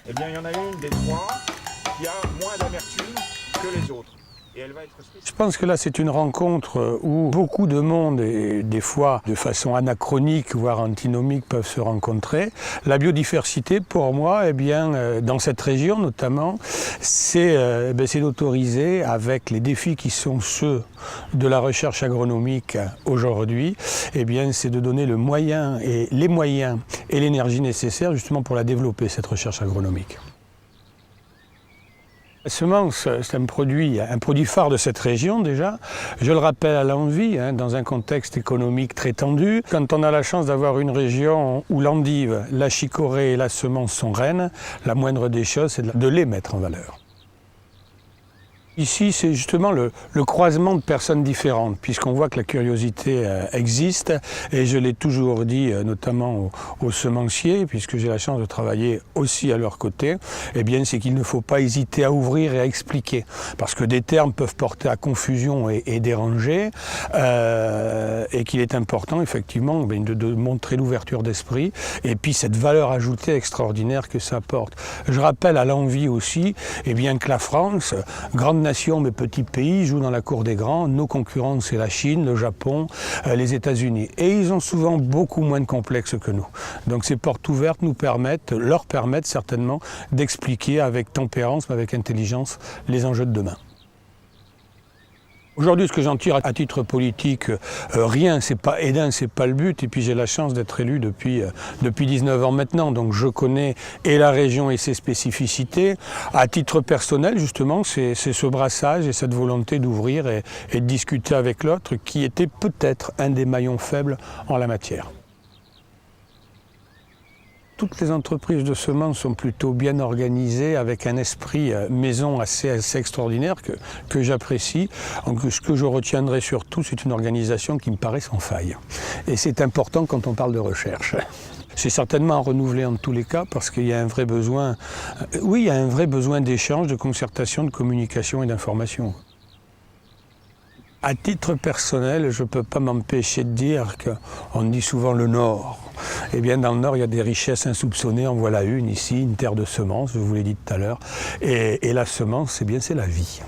Eh bien, il y en a une des trois qui a moins d'amertume que les autres. Et elle va être spéciale. Je pense que là, c'est une rencontre où beaucoup de monde, et des fois de façon anachronique, voire antinomique, peuvent se rencontrer. La biodiversité, pour moi, eh bien, dans cette région notamment, c'est d'autoriser, avec les défis qui sont ceux de la recherche agronomique aujourd'hui, eh bien, c'est de donner les moyens et l'énergie nécessaires justement pour la développer, cette recherche agronomique. La semence, c'est un produit phare de cette région déjà. Je le rappelle à l'envi, dans un contexte économique très tendu. Quand on a la chance d'avoir une région où l'endive, la chicorée et la semence sont reines, la moindre des choses, c'est de les mettre en valeur. Ici, c'est justement le croisement de personnes différentes, puisqu'on voit que la curiosité existe, et je l'ai toujours dit, notamment aux semenciers, puisque j'ai la chance de travailler aussi à leur côté, eh bien, c'est qu'il ne faut pas hésiter à ouvrir et à expliquer, parce que des termes peuvent porter à confusion et déranger, et qu'il est important, effectivement, de montrer l'ouverture d'esprit, et puis cette valeur ajoutée extraordinaire que ça apporte. Je rappelle à l'envi aussi, eh bien, que la France, grande nation mais petit pays, joue dans la cour des grands. Nos concurrents, c'est la Chine, le Japon, les États-Unis. Et ils ont souvent beaucoup moins de complexes que nous. Donc ces portes ouvertes leur permettent certainement d'expliquer avec tempérance, mais avec intelligence, les enjeux de demain. Aujourd'hui, ce que j'en tire à titre politique, rien, c'est pas Édin, c'est pas le but. Et puis j'ai la chance d'être élu depuis 19 ans maintenant, donc je connais et la région et ses spécificités. À titre personnel, justement, c'est ce brassage et cette volonté d'ouvrir et de discuter avec l'autre qui était peut-être un des maillons faibles en la matière. Toutes les entreprises de semences sont plutôt bien organisées, avec un esprit maison assez extraordinaire que j'apprécie. Donc, ce que je retiendrai surtout, c'est une organisation qui me paraît sans faille. Et c'est important quand on parle de recherche. C'est certainement à renouveler en tous les cas, parce qu'il y a un vrai besoin, oui, il y a un vrai besoin d'échange, de concertation, de communication et d'information. À titre personnel, je ne peux pas m'empêcher de dire qu'on dit souvent le Nord. Eh bien, dans le Nord, il y a des richesses insoupçonnées. En voilà une ici, une terre de semences, je vous l'ai dit tout à l'heure. Et la semence, eh bien, c'est la vie.